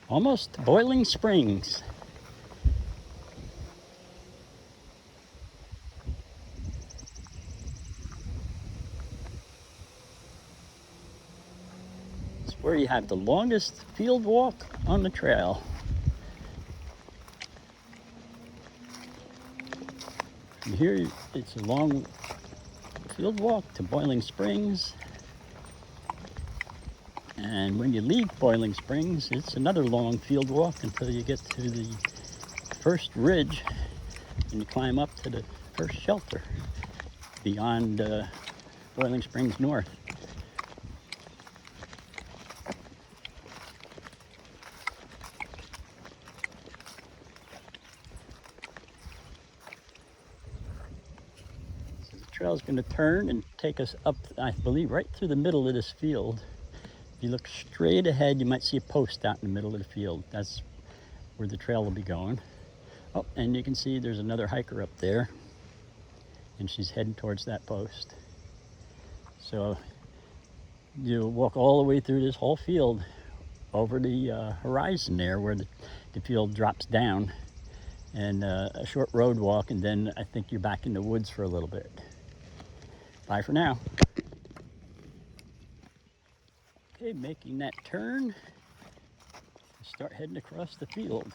Almost to Boiling Springs. It's where you have the longest field walk on the trail. From here, it's a long field walk to Boiling Springs. And when you leave Boiling Springs, it's another long field walk until you get to the first ridge and you climb up to the first shelter beyond Boiling Springs North. So the trail is going to turn and take us up, I believe, right through the middle of this field. If you look straight ahead, you might see a post out in the middle of the field. That's where the trail will be going. Oh, and you can see there's another hiker up there, and she's heading towards that post. So you walk all the way through this whole field over the horizon there where the field drops down, and a short road walk, and then I think you're back in the woods for a little bit. Bye for now. Okay, making that turn, start heading across the field.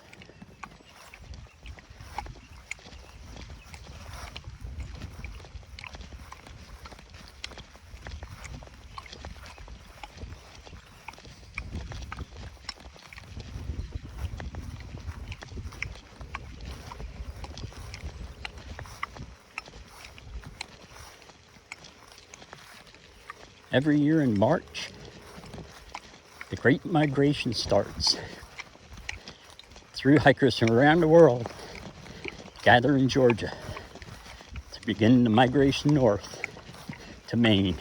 Every year in March, the Great Migration starts. Thru hikers from around the world gather in Georgia to begin the migration north to Maine.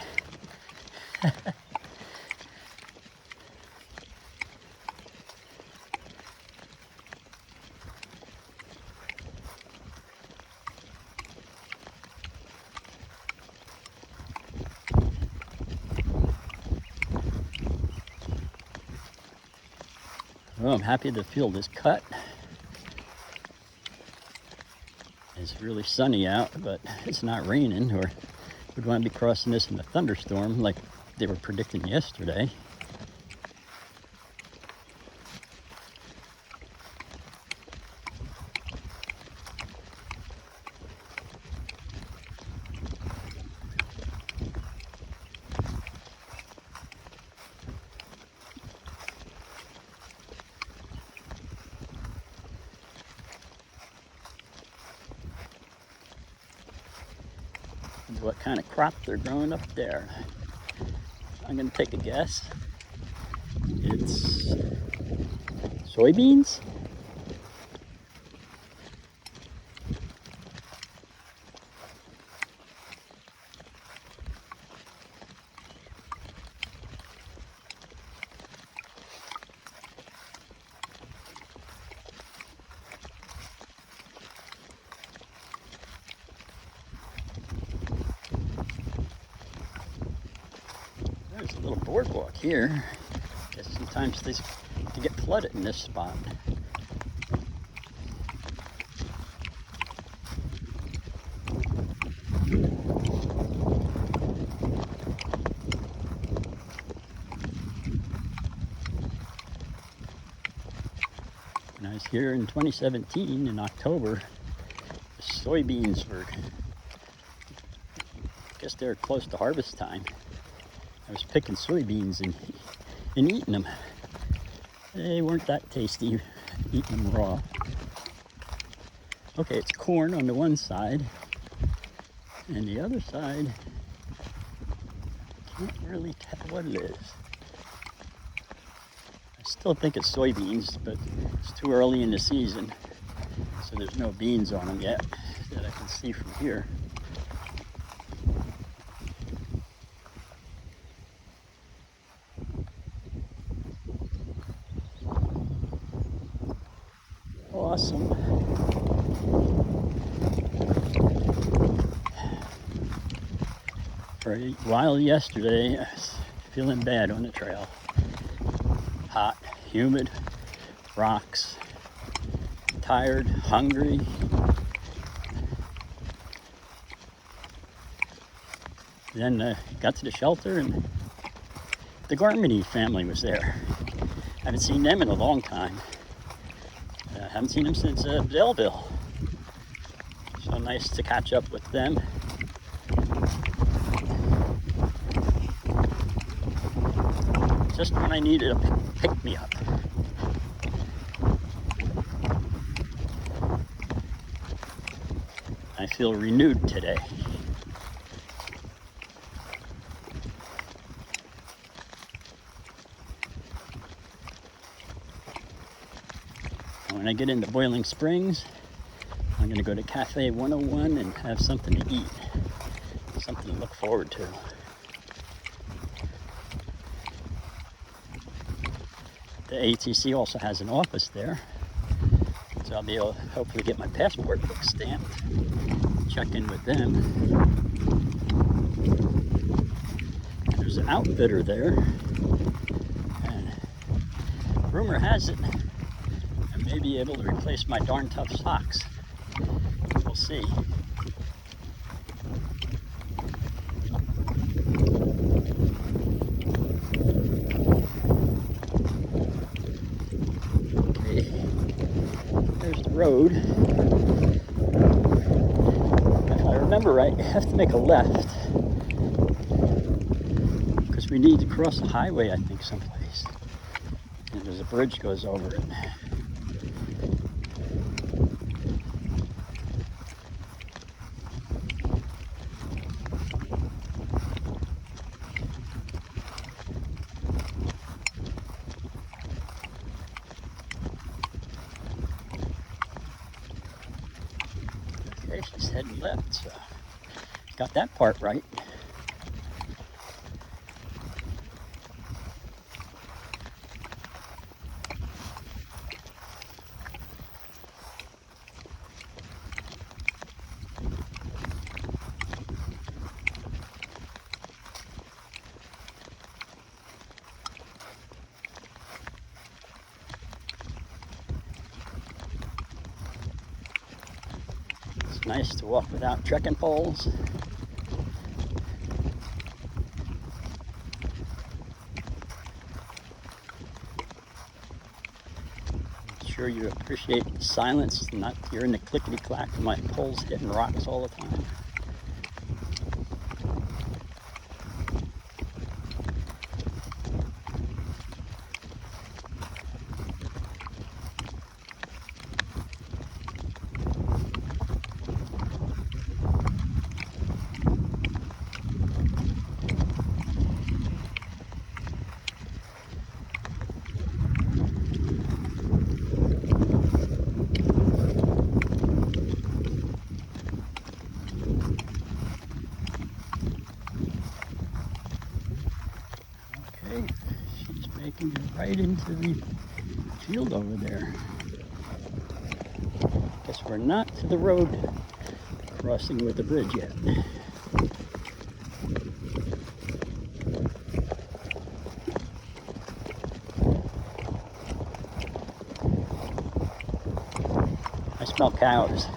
Well, I'm happy the field is cut. It's really sunny out, but it's not raining, or we'd want to be crossing this in a thunderstorm like they were predicting yesterday. What kind of crop they're growing up there. I'm gonna take a guess. It's soybeans? There's a little boardwalk here. Guess sometimes they get flooded in this spot. When I was here in 2017 in October, the soybeans were, I guess they were close to harvest time. I was picking soybeans and eating them. They weren't that tasty, eating them raw. Okay, it's corn on the one side, and the other side, can't really tell what it is. I still think it's soybeans, but it's too early in the season, so there's no beans on them yet that I can see from here. Awesome. For a while yesterday, I was feeling bad on the trail. Hot, humid, rocks, tired, hungry. Then got to the shelter and the Garmany family was there. Haven't seen them in a long time. Haven't seen them since Belleville. So nice to catch up with them. Just when I needed a pick-me-up. I feel renewed today. When I get into Boiling Springs, I'm going to go to Cafe 101 and have something to eat, something to look forward to. The ATC also has an office there, so I'll be able to hopefully get my passport book stamped, check in with them. There's an outfitter there, and rumor has it I may be able to replace my darn tough socks. We'll see. There's the road. If I remember right, you have to make a left because we need to cross the highway, I think, someplace. And there's a bridge goes over it. Okay, she's heading left, so got that part right. It's nice to walk without trekking poles. I'm sure you appreciate the silence, not you're in the clickety-clack of my poles hitting rocks all the time. She's making it right into the field over there. Guess we're not to the road crossing with the bridge yet. I smell cows.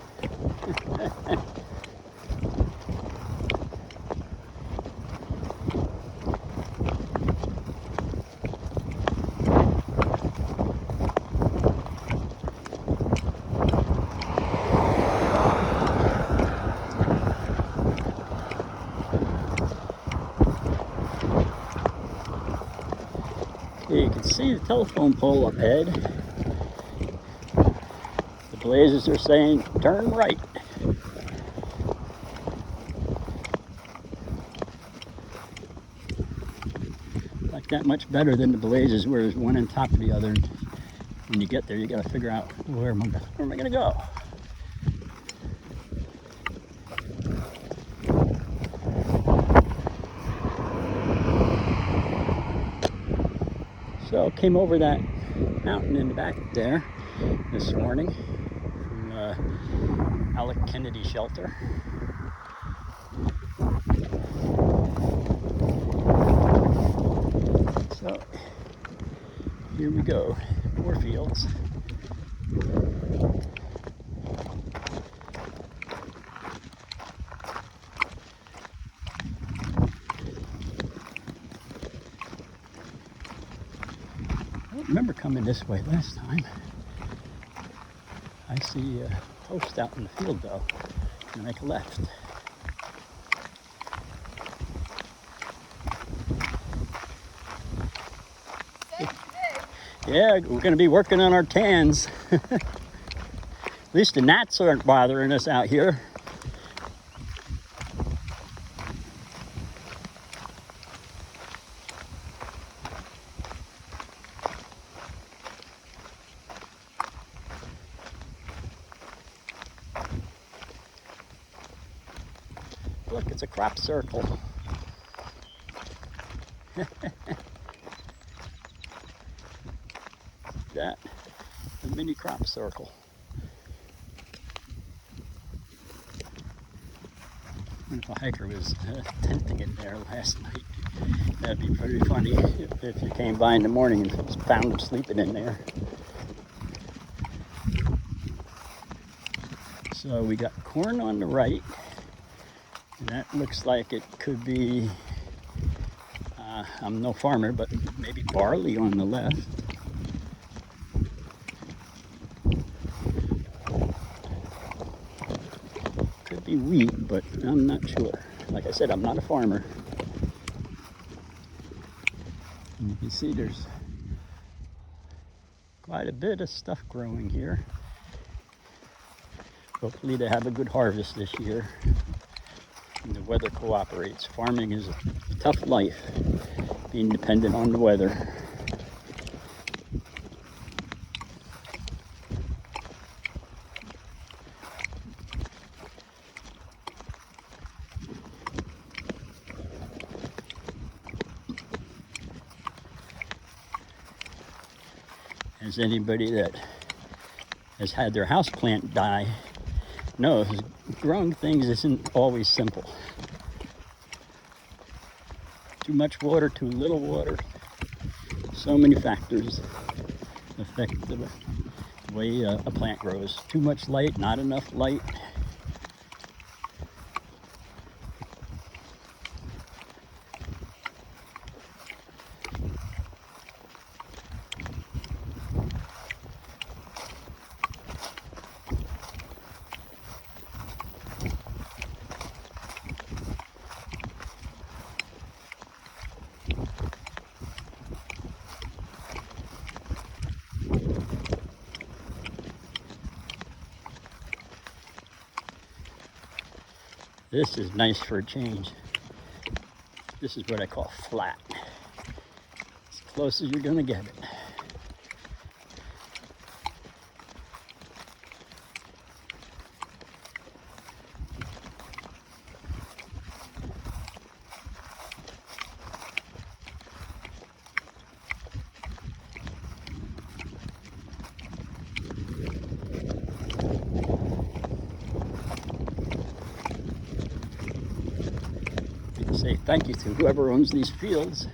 You can see the telephone pole up ahead. The blazes are saying, turn right. Like that much better than the blazes where there's one on top of the other. When you get there, you gotta figure out where am I gonna go? So came over that mountain in the back there this morning from Alec Kennedy shelter. So here we go, more fields. remember coming this way last time. I see a post out in the field though. I'm gonna make a left. Yeah, we're gonna be working on our tans. At least the gnats aren't bothering us out here. Look, it's a crop circle. That, a mini crop circle. I wonder if a hiker was tenting in there last night. That'd be pretty funny if you came by in the morning and found them sleeping in there. So we got corn on the right. And that looks like it could be, I'm no farmer, but maybe barley on the left. Could be wheat, but I'm not sure. Like I said, I'm not a farmer. And you can see there's quite a bit of stuff growing here. Hopefully they have a good harvest this year. And the weather cooperates. Farming is a tough life, being dependent on the weather. As anybody that has had their house plant die knows, growing things isn't always simple. Too much water, too little water. So many factors affect the way a plant grows. Too much light, not enough light. This is nice for a change. This is what I call flat. As close as you're gonna get it. Say thank you to whoever owns these fields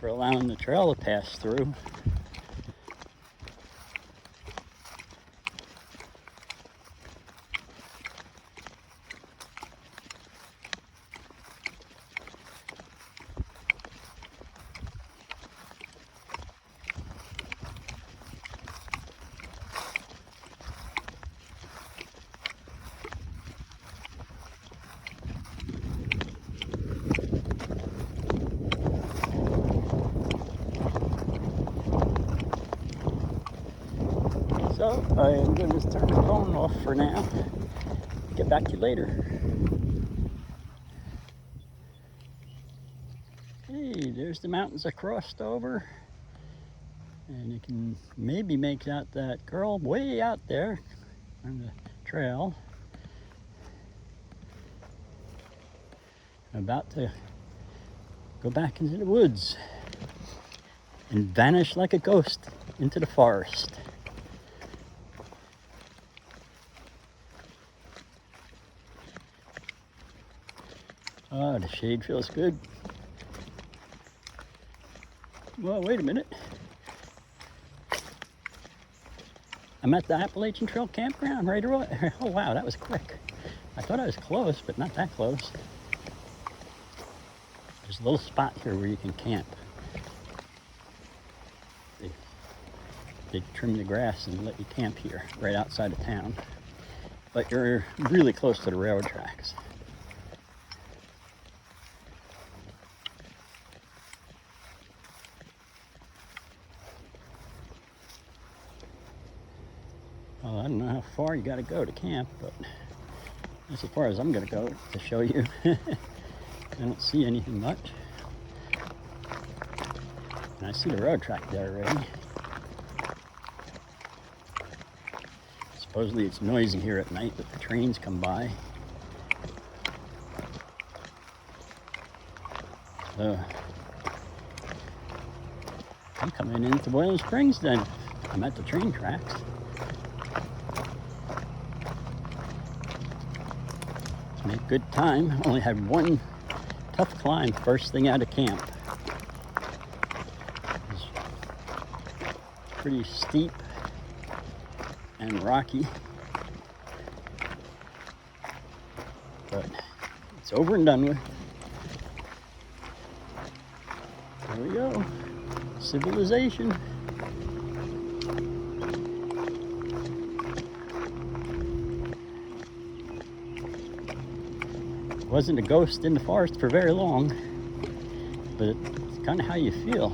for allowing the trail to pass through. So I am going to turn the phone off for now. Get back to you later. Hey, there's the mountains I crossed over. And you can maybe make out that girl way out there on the trail. I'm about to go back into the woods and vanish like a ghost into the forest. Oh, the shade feels good. Well, wait a minute. I'm at the Appalachian Trail campground right away. Oh wow, that was quick. I thought I was close, but not that close. There's a little spot here where you can camp. to trim the grass and let you camp here, right outside of town. But you're really close to the railroad tracks. Well, I don't know how far you got to go to camp, but that's as far as I'm going to go to show you. I don't see anything much. And I see the railroad track there already. Supposedly it's noisy here at night, but the trains come by. So I'm coming into Boiling Springs then. I'm at the train tracks. Let's make good time. Only had one tough climb first thing out of camp. It was pretty steep and rocky, but it's over and done with. There we go. Civilization. Wasn't a ghost in the forest for very long, but it's kind of how you feel.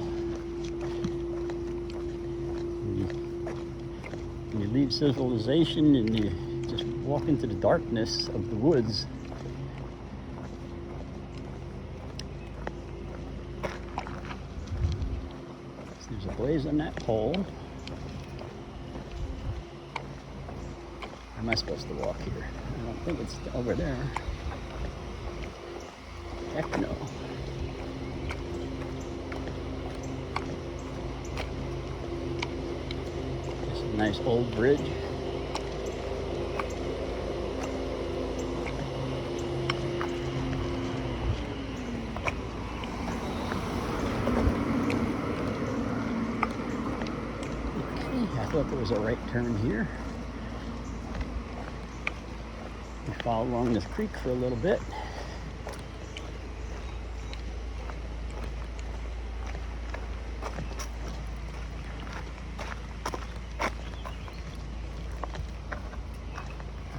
When you leave civilization and you just walk into the darkness of the woods. So there's a blaze on that pole. Where am I supposed to walk here? I don't think it's over there. Heck no. Just a nice old bridge. Okay, I thought there was a right turn here. We follow along this creek for a little bit.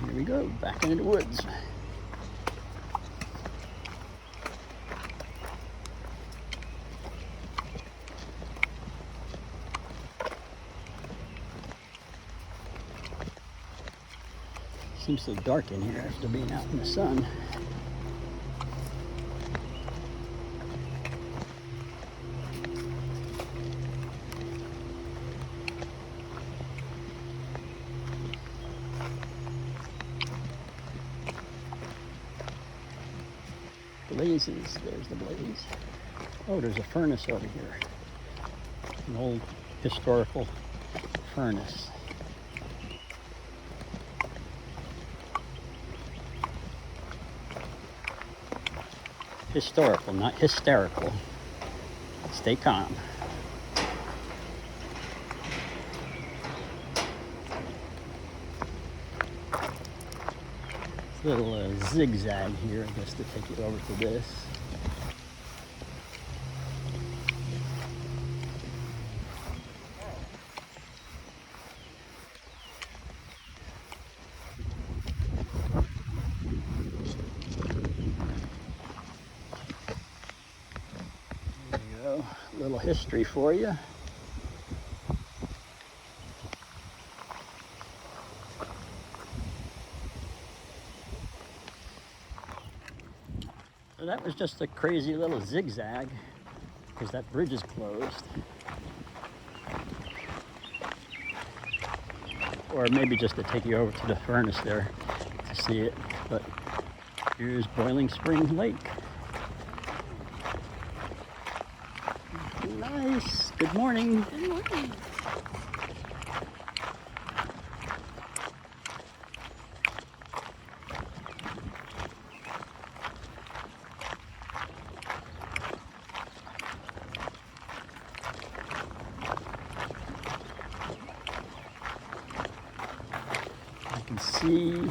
Here we go, back into the woods. Seems so dark in here after being out in the sun. Blazes, there's the blaze. Oh, there's a furnace over here. An old historical furnace. Historical, not hysterical. Stay calm. Little zigzag here, I guess, to take you over to this. There you go, a little history for you. So that was just a crazy little zigzag because that bridge is closed. Or maybe just to take you over to the furnace there to see it. But here's Boiling Spring Lake. Nice. Good morning. Good morning. See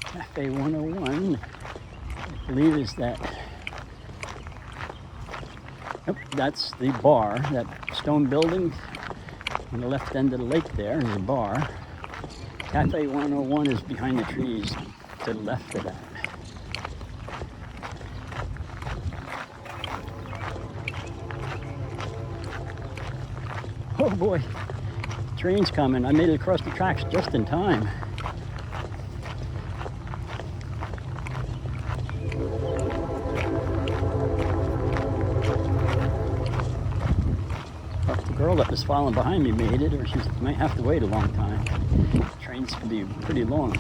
Cafe 101, I believe is that Yep, that's the bar, that stone building on the left end of the lake there is a bar. Cafe 101 is behind the trees to the left of that. Oh boy, train's coming. I made it across the tracks just in time. Well, the girl that was following behind me made it, or she might have to wait a long time. Trains can be pretty long.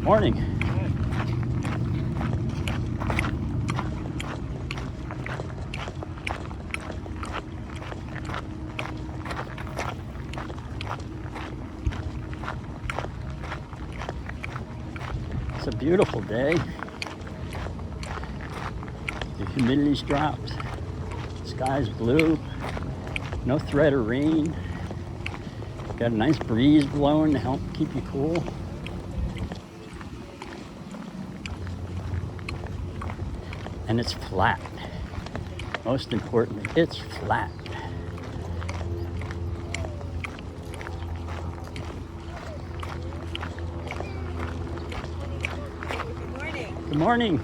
Morning. It's a beautiful day. The humidity's dropped. The sky's blue. No threat of rain. Got a nice breeze blowing to help keep you cool. And it's flat. Most importantly, it's flat. Good morning.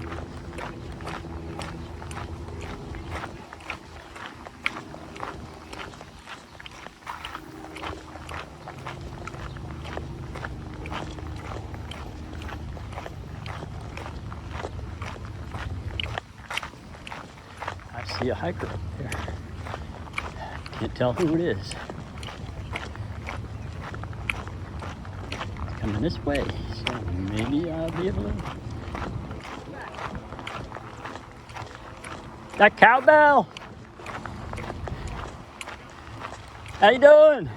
I see a hiker up there. Can't tell who it is. It's coming this way, so maybe I'll be able to. That cowbell! How you doing?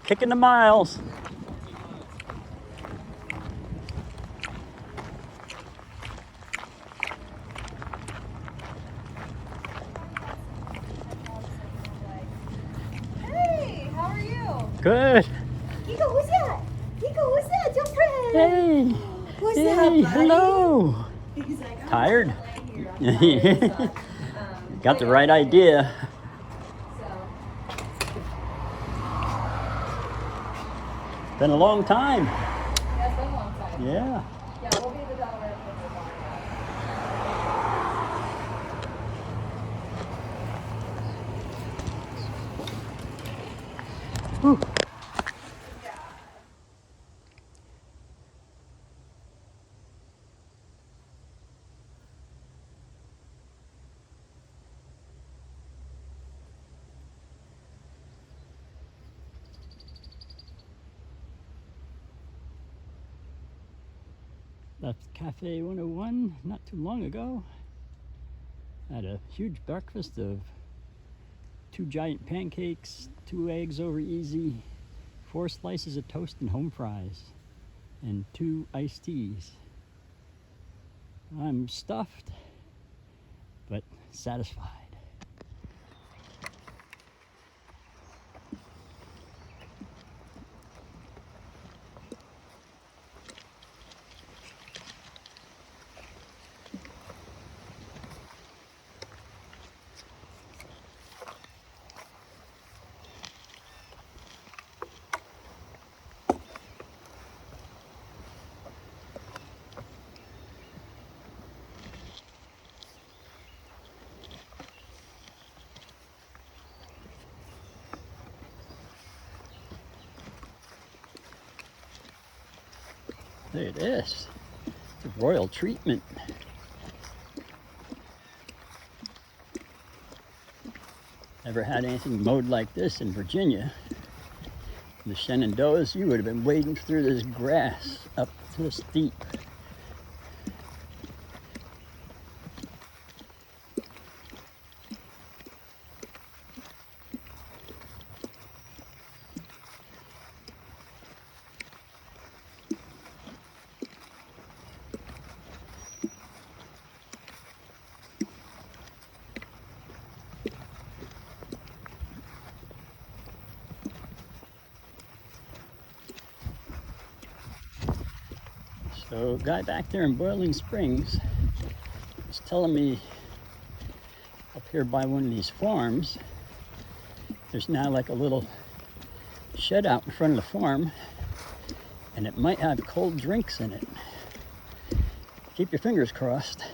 Kicking the miles. Hey, how are you? Good. Nico, who's that? Nico, who's that? Your friend. Hey. Who's Hey, that, buddy? hello. He's like, I'm Tired? just laying here. I'm tired, so, Got the right idea. So, Been a long time. yeah, it's been a long time. Yeah. Yeah, we'll be at the Delaware for a Whew. Yeah. Left Cafe 101 not too long ago. Had a huge breakfast of 2 giant pancakes, 2 eggs over easy, 4 slices of toast and home fries, and 2 iced teas. I'm stuffed, but satisfied. There it is. The royal treatment. Never had anything mowed like this in Virginia. The Shenandoahs, you would have been wading through this grass up to this deep. So, a guy back there in Boiling Springs was telling me up here by one of these farms, there's now like a little shed out in front of the farm, and it might have cold drinks in it. Keep your fingers crossed.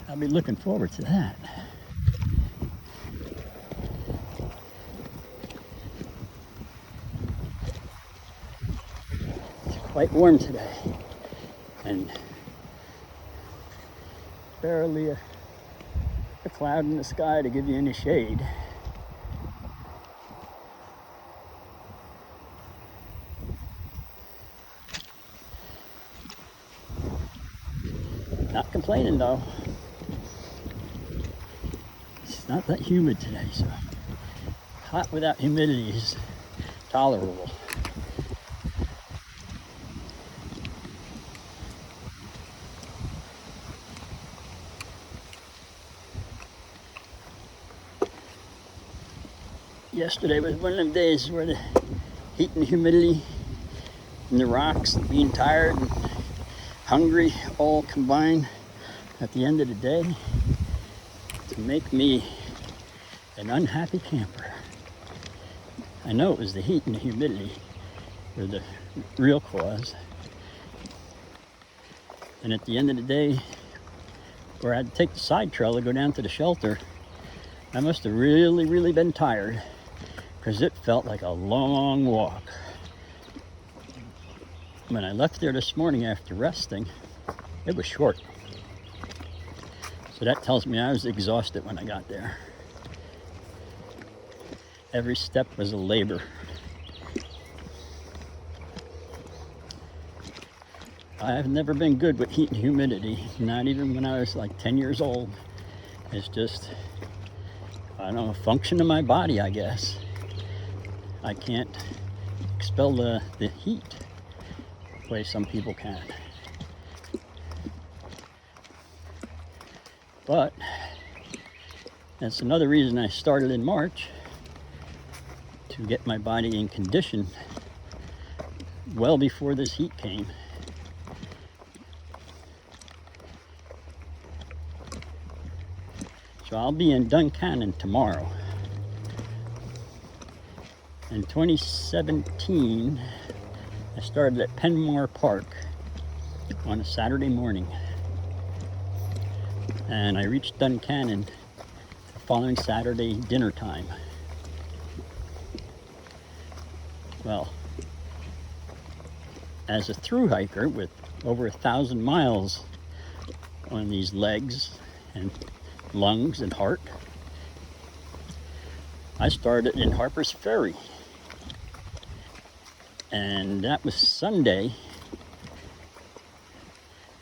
I'll be looking forward to that. It's quite warm today, and barely a cloud in the sky to give you any shade. Not complaining though. It's not that humid today, so hot without humidity is tolerable. Yesterday was one of them days where the heat and humidity and the rocks and being tired and hungry all combined at the end of the day to make me an unhappy camper. I know it was the heat and the humidity were the real cause. And at the end of the day, where I had to take the side trail to go down to the shelter, I must have really been tired, because it felt like a long walk. When I left there this morning after resting, it was short. So that tells me I was exhausted when I got there. Every step was a labor. I've never been good with heat and humidity, not even when I was like 10 years old. It's just, I don't know, a function of my body, I guess. I can't expel the heat the way some people can. But that's another reason I started in March, to get my body in condition well before this heat came. So I'll be in Duncannon tomorrow. In 2017, I started at Penmore Park on a Saturday morning. And I reached Duncannon the following Saturday dinner time. Well, as a thru hiker with over 1,000 miles on these legs and lungs and heart, I started in Harper's Ferry. And that was Sunday,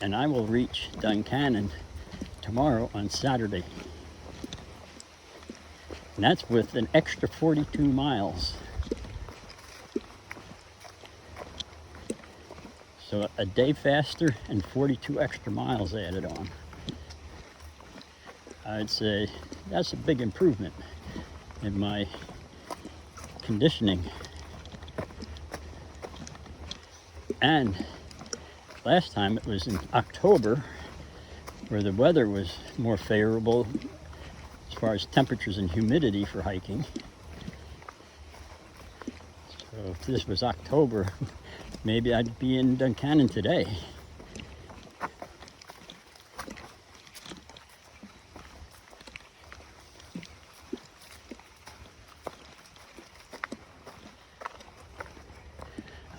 and I will reach Duncannon tomorrow on Saturday. And that's with an extra 42 miles. So a day faster and 42 extra miles added on. I'd say that's a big improvement in my conditioning. And last time it was in October, where the weather was more favorable as far as temperatures and humidity for hiking. So if this was October, maybe I'd be in Duncannon today.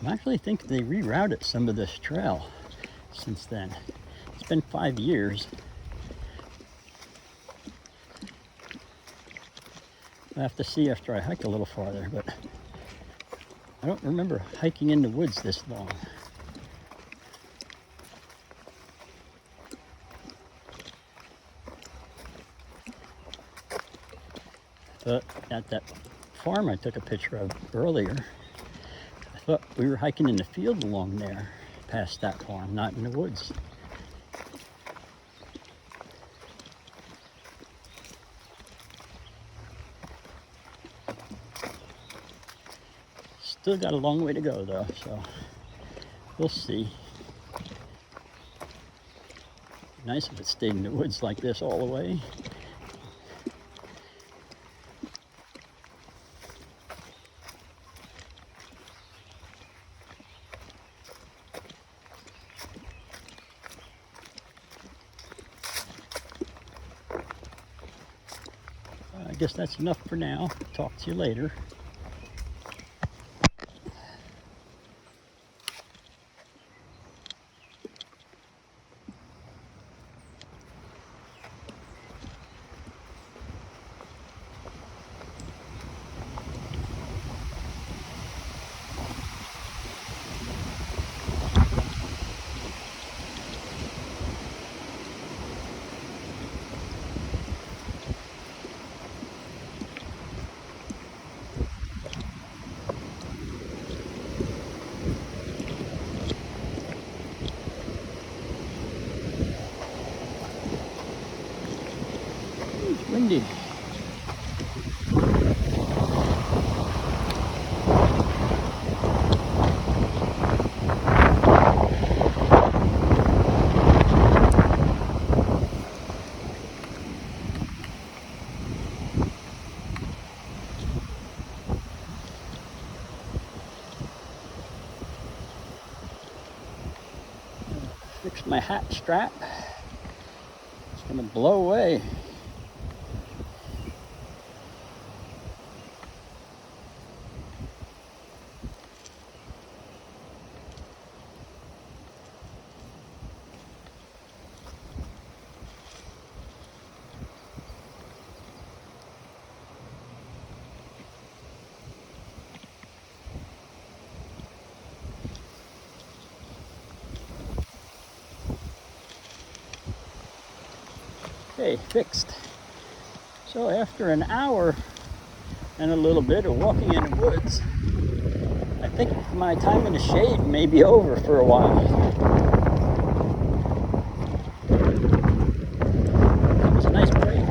I actually think they rerouted some of this trail since then. It's been 5 years. I'll have to see after I hike a little farther, but I don't remember hiking in the woods this long. But at that farm I took a picture of earlier, I thought we were hiking in the field along there, past that farm, not in the woods. Still got a long way to go though, so We'll see. Nice if it stayed in the woods like this all the way. I guess that's enough for now. Talk to you later. It's windy. Fixed my hat strap. It's gonna blow away. Okay, fixed. So after an hour and a little bit of walking in the woods, I think my time in the shade may be over for a while. That was a nice break.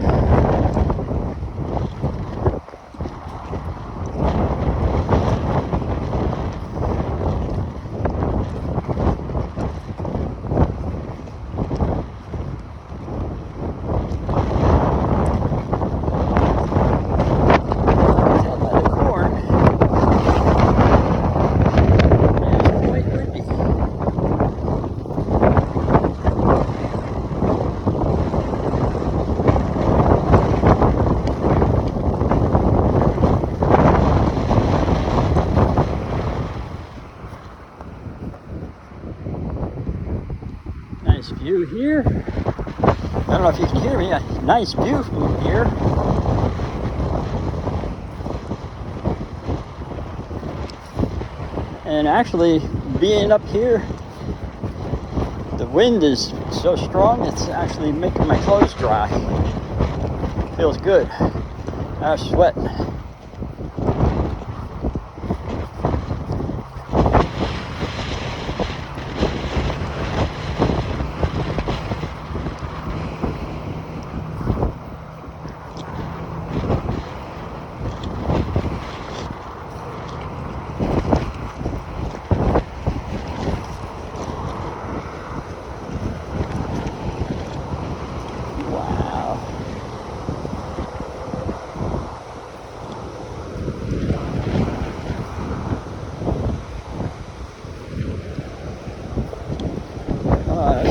Nice view here. I don't know if you can hear me. A nice view from here. And actually, being up here, the wind is so strong it's actually making my clothes dry. Feels good. I was sweating.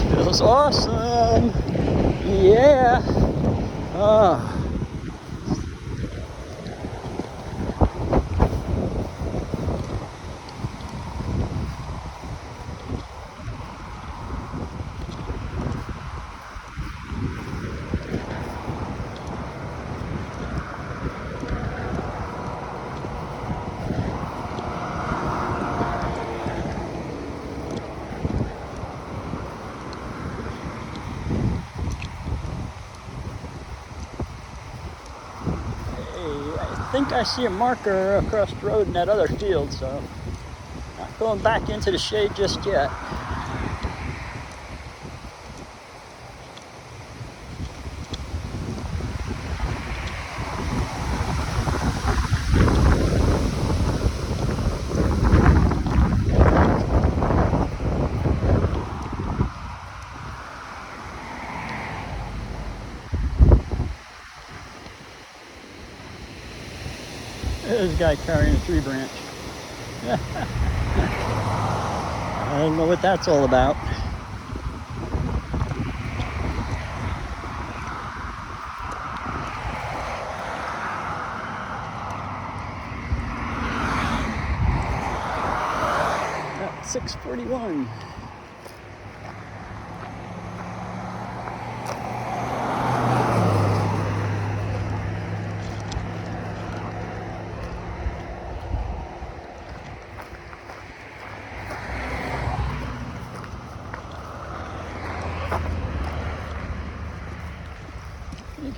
Feels awesome. Yeah. Oh. I think I see a marker across the road in that other field, so not going back into the shade just yet. This guy carrying a tree branch. I don't know what that's all about. At 6:41.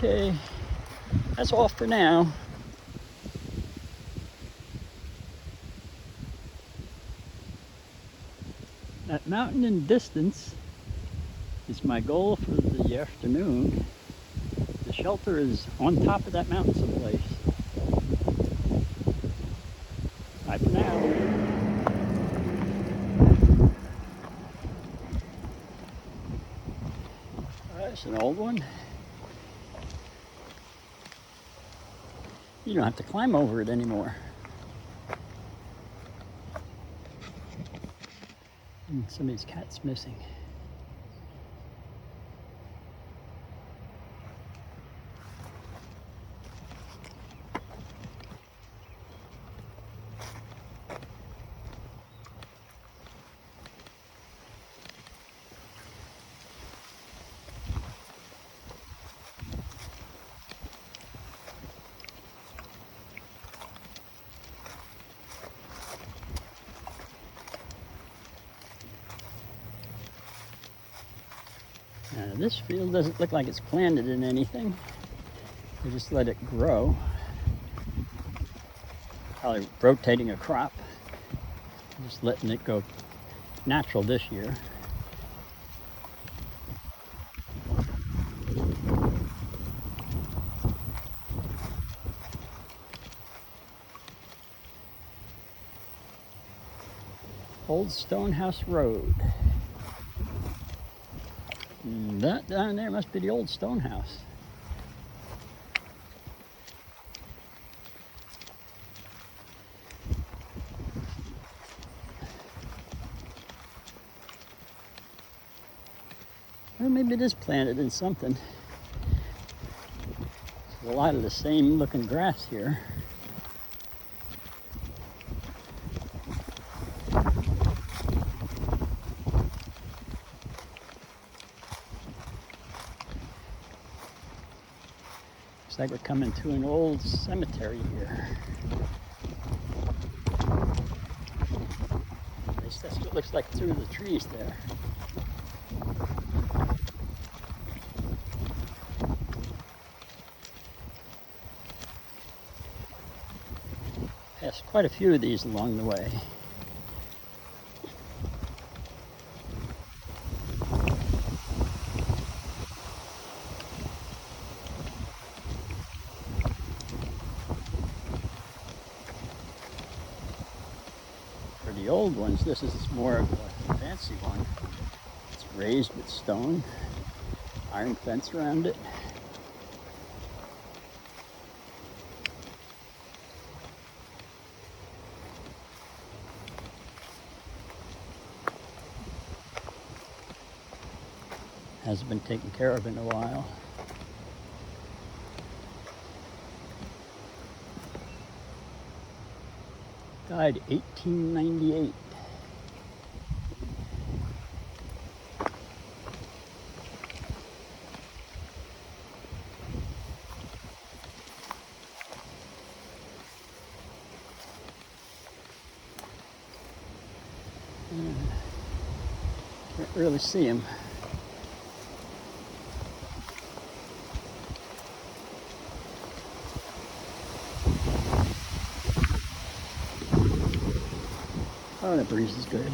Okay, that's all for now. That mountain in distance is my goal for the afternoon. The shelter is on top of that mountain someplace. Bye for now. That's an old one. You don't have to climb over it anymore. And somebody's cat's missing. This field doesn't look like it's planted in anything. They just let it grow. Probably rotating a crop. Just letting it go natural this year. Old Stonehouse Road. That down there must be the old stone house. Or maybe it is planted in something. There's a lot of the same looking grass here. Looks like we're coming to an old cemetery here. At least that's what it looks like through the trees there. Passed quite a few of these along the way. For the old ones, this is more of a fancy one. It's raised with stone, iron fence around it. Hasn't been taken care of in a while. Died 1898. Can't really see him. Oh, that breeze is good.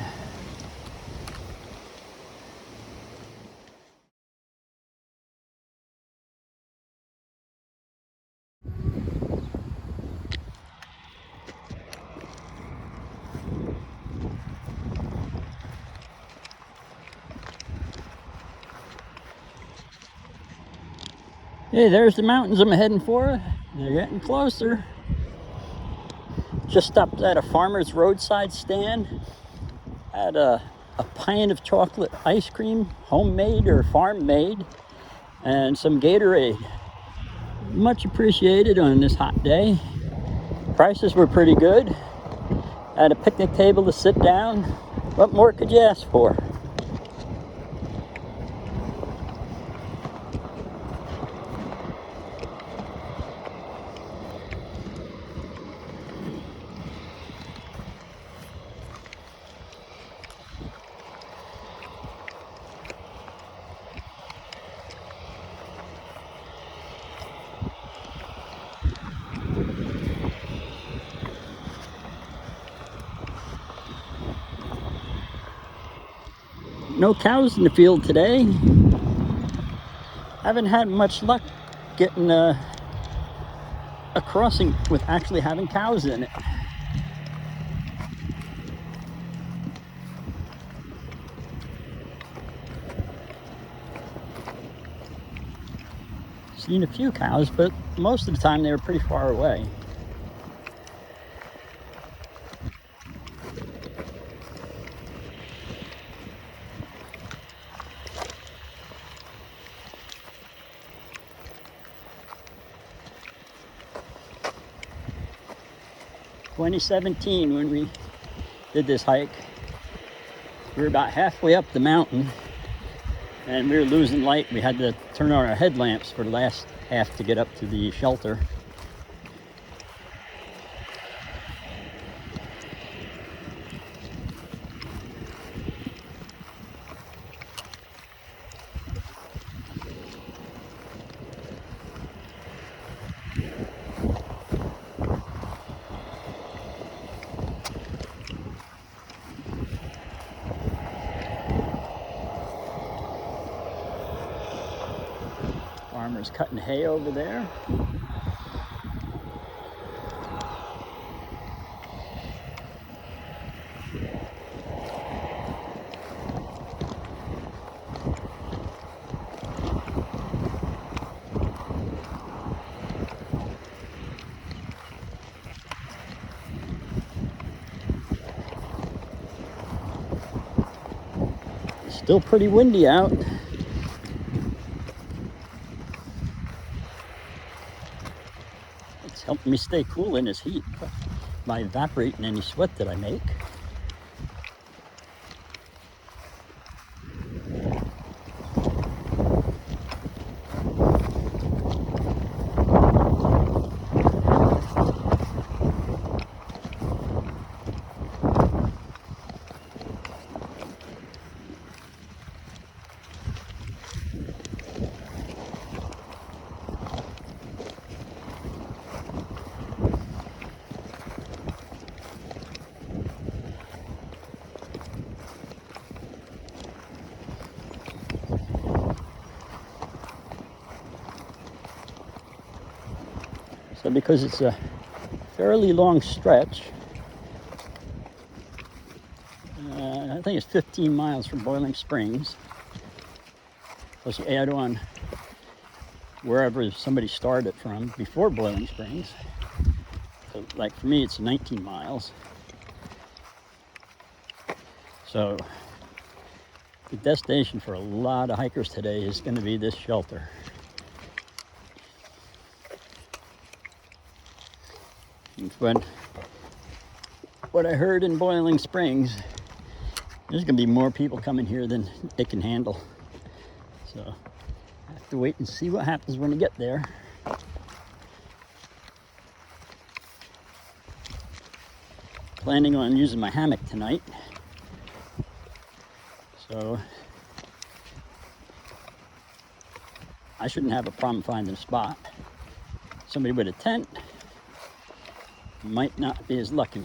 Hey, there's the mountains I'm heading for. They're getting closer. Just stopped at a farmer's roadside stand. Had a pint of chocolate ice cream, homemade or farm made, and some Gatorade. Much appreciated on this hot day. Prices were pretty good. Had a picnic table to sit down. What more could you ask for? No cows in the field today. Haven't had much luck getting a crossing with actually having cows in it. Seen a few cows, but most of the time they were pretty far away. In 2017, when we did this hike, we were about halfway up the mountain and we were losing light. We had to turn on our headlamps for the last half to get up to the shelter. Farmer's cutting hay over there. Still pretty windy out. It's helping me stay cool in this heat by evaporating any sweat that I make. So because it's a fairly long stretch, I think it's 15 miles from Boiling Springs. Plus you add on wherever somebody started from before Boiling Springs. So like for me, it's 19 miles. So the destination for a lot of hikers today is going to be this shelter. But what I heard in Boiling Springs, there's going to be more people coming here than they can handle. So I have to wait and see what happens when I get there. Planning on using my hammock tonight. So I shouldn't have a problem finding a spot. Somebody with a tent might not be as lucky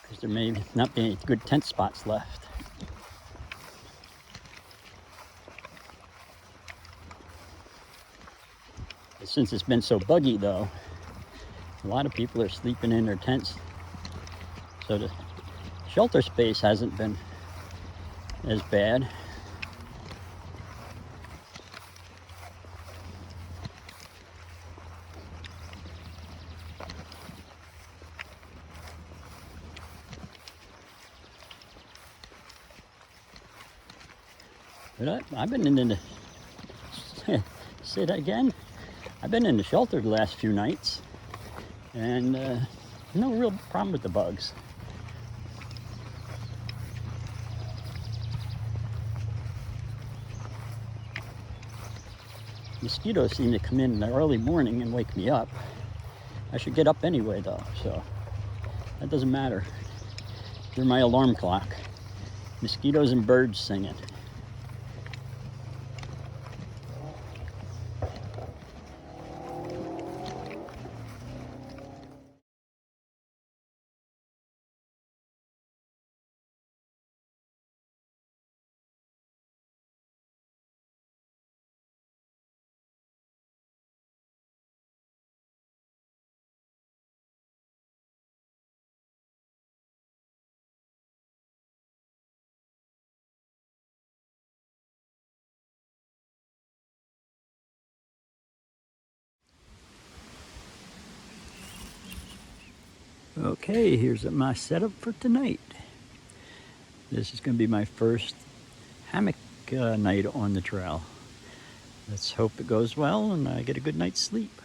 because there may not be any good tent spots left. But since it's been so buggy though, a lot of people are sleeping in their tents. So the shelter space hasn't been as bad. But I've been in the, say that again, I've been in the shelter the last few nights, and no real problem with the bugs. Mosquitoes seem to come in the early morning and wake me up. I should get up anyway though, so that doesn't matter. They're my alarm clock. Mosquitoes and birds singing. Okay, here's my setup for tonight. This is going to be my first hammock night on the trail. Let's hope it goes well and I get a good night's sleep.